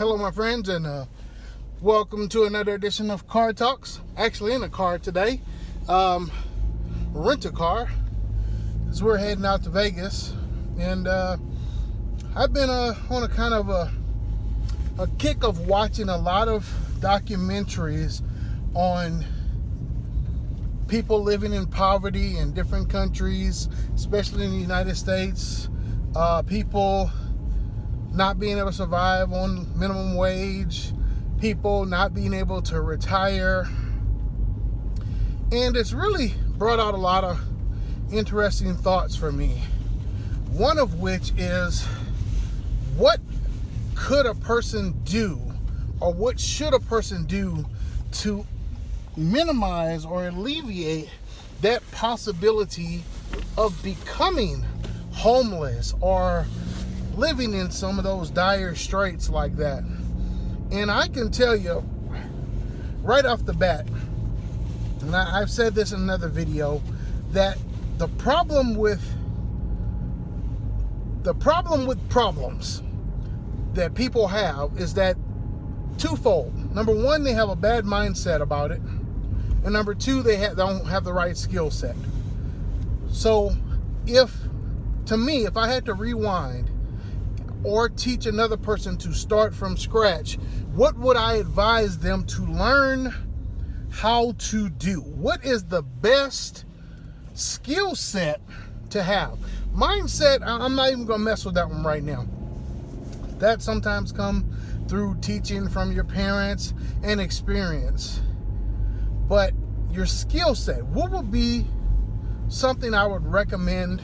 Hello, my friends, and welcome to another edition of Car Talks. Actually, in a car today, rent a car, as we're heading out to Vegas. And I've been on a kind of a kick of watching a lot of documentaries on people living in poverty in different countries, especially in the United States. People not being able to survive on minimum wage, people not being able to retire. And it's really brought out a lot of interesting thoughts for me. One of which is, what could a person do, or what should a person do to minimize or alleviate that possibility of becoming homeless or living in some of those dire straits like that? And I can tell you right off the bat, and I've said this in another video, that the problem with problems that people have is that twofold. Number one, they have a bad mindset about it, and number two, they don't have the right skill set. So if I had to rewind or teach another person to start from scratch, what would I advise them to learn how to do? What is the best skill set to have? Mindset, I'm not even going to mess with that one right now. That sometimes comes through teaching from your parents and experience. But your skill set, what would be something I would recommend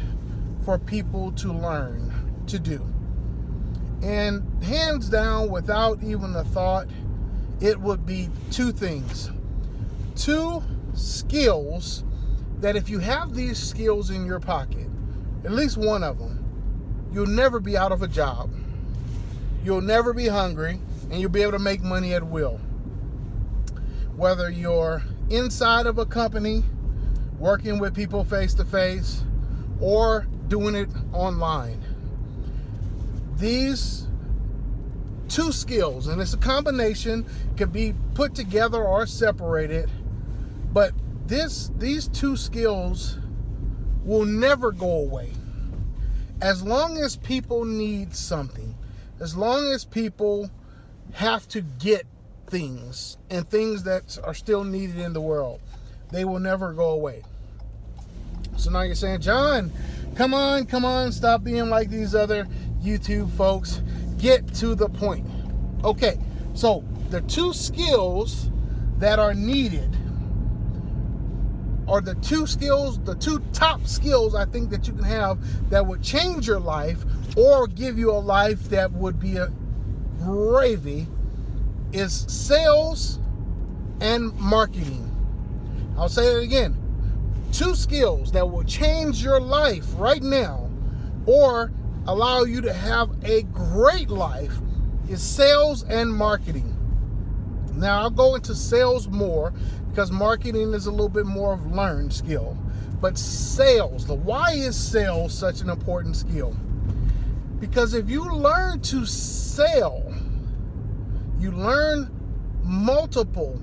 for people to learn to do? And hands down, without even a thought, it would be two things. Two skills that if you have these skills in your pocket, at least one of them, you'll never be out of a job. You'll never be hungry, and you'll be able to make money at will. Whether you're inside of a company, working with people face to face, or doing it online. These two skills, and it's a combination, can be put together or separated, but these two skills will never go away. As long as people need something, as long as people have to get things, and things that are still needed in the world, they will never go away. So now you're saying, John, come on, stop being like these other YouTube folks. Get to the point. Okay, so the two skills that are needed, or the two top skills I think that you can have that would change your life or give you a life that would be a gravy, is sales and marketing. I'll say it again. Two skills that will change your life right now or allow you to have a great life is sales and marketing. Now, I'll go into sales more because marketing is a little bit more of learned skill. But sales, why is sales such an important skill? Because if you learn to sell, you learn multiple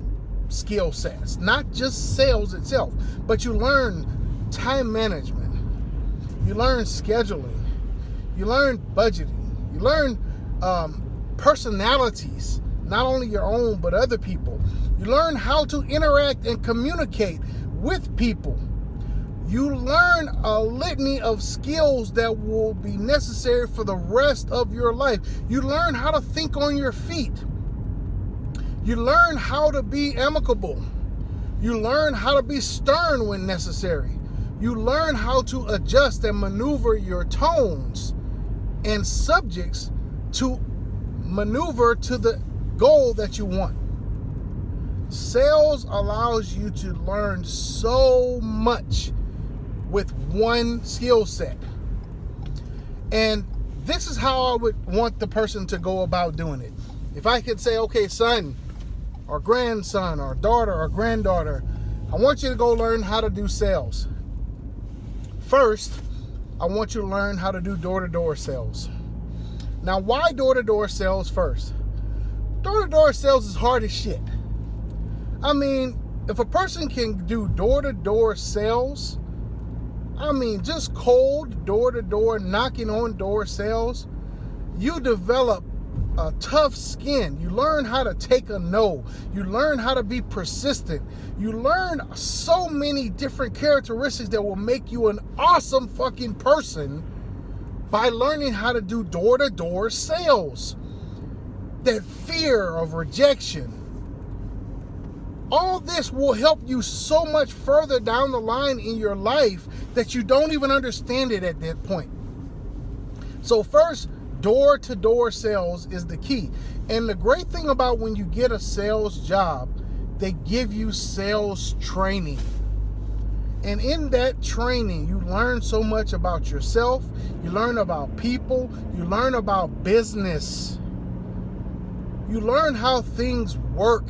skill sets, not just sales itself, but you learn time management, you learn scheduling, you learn budgeting, you learn personalities, not only your own but other people. You learn how to interact and communicate with people. You learn a litany of skills that will be necessary for the rest of your life. You learn how to think on your feet. You learn how to be amicable. You learn how to be stern when necessary. You learn how to adjust and maneuver your tones and subjects to maneuver to the goal that you want. Sales allows you to learn so much with one skill set. And this is how I would want the person to go about doing it. If I could say, okay, son, or grandson, or daughter, or granddaughter, I want you to go learn how to do sales. First, I want you to learn how to do door-to-door sales. Now, why door-to-door sales first? Door-to-door sales is hard as shit. I mean, if a person can do door-to-door sales, I mean, just cold door-to-door, knocking on door sales, you develop a tough skin. You learn how to take a no. You learn how to be persistent. You learn so many different characteristics that will make you an awesome fucking person by learning how to do door-to-door sales. That fear of rejection, all this will help you so much further down the line in your life that you don't even understand it at that point. So first, door-to-door sales is the key. And the great thing about when you get a sales job, they give you sales training. And in that training, you learn so much about yourself, you learn about people, you learn about business. You learn how things work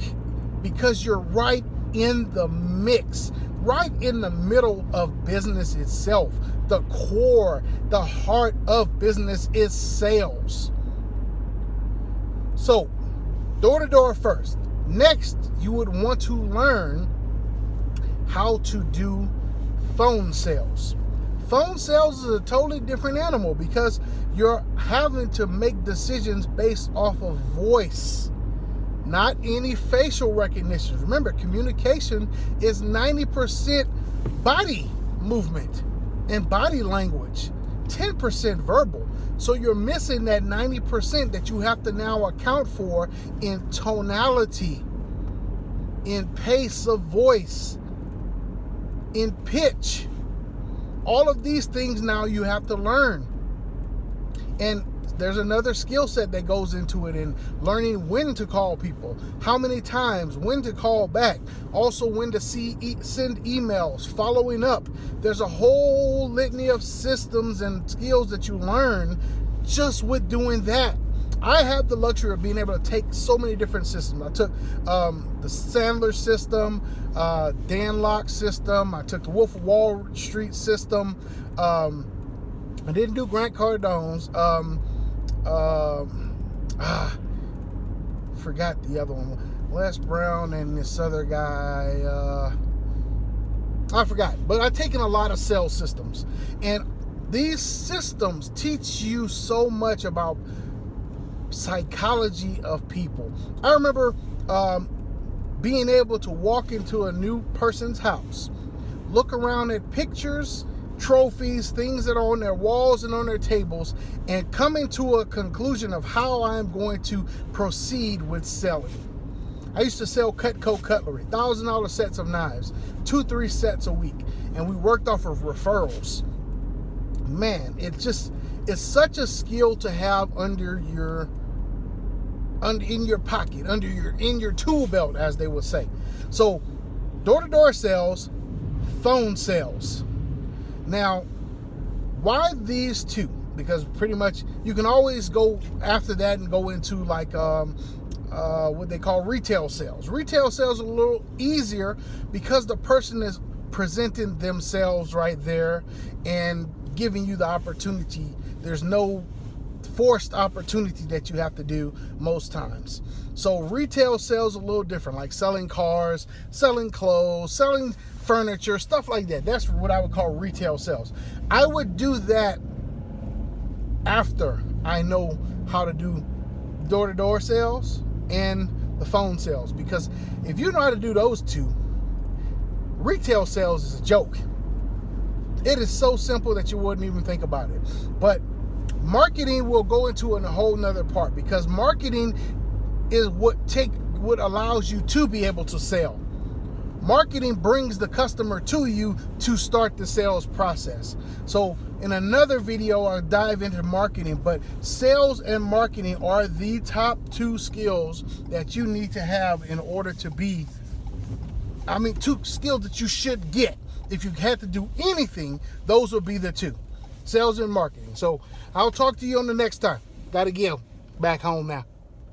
because you're right in the mix, right in the middle of business itself. The core, the heart of business is sales. So, door-to-door first. Next, you would want to learn how to do phone sales. Phone sales is a totally different animal because you're having to make decisions based off of voice, not any facial recognition. Remember, communication is 90% body movement and body language, 10% verbal. So you're missing that 90% that you have to now account for in tonality, in pace of voice, in pitch. All of these things now you have to learn. And there's another skill set that goes into it in learning when to call people, how many times, when to call back, also when to send emails, following up. There's a whole litany of systems and skills that you learn just with doing that. I have the luxury of being able to take so many different systems. I took the Sandler system, Dan Locke system. I took the Wolf of Wall Street system. I didn't do Grant Cardone's. Forgot the other one. Les Brown and this other guy. I forgot. But I've taken a lot of sales systems. And these systems teach you so much about psychology of people. I remember being able to walk into a new person's house, look around at pictures, trophies, things that are on their walls and on their tables, and coming to a conclusion of how I'm going to proceed with selling. I used to sell Cutco cutlery, $1,000 sets of knives, 2-3 sets a week, and we worked off of referrals. Man, it's such a skill to have in your pocket, in your tool belt, as they would say. So, door-to-door sales, phone sales. Now, why these two? Because pretty much you can always go after that and go into like what they call retail sales. Retail sales are a little easier because the person is presenting themselves right there and giving you the opportunity. There's no forced opportunity that you have to do most times. So retail sales are a little different, like selling cars, selling clothes, selling furniture, stuff like that. That's what I would call retail sales. I would do that after I know how to do door-to-door sales and the phone sales, because if you know how to do those two, retail sales is a joke. It is so simple that you wouldn't even think about it. But marketing will go into a whole nother part, because marketing is what allows you to be able to sell. Marketing brings the customer to you to start the sales process. So in another video, I'll dive into marketing, but sales and marketing are the top two skills that you need to have in order to be, two skills that you should get. If you had to do anything, those would be the two, sales and marketing. So I'll talk to you on the next time. Gotta get back home now.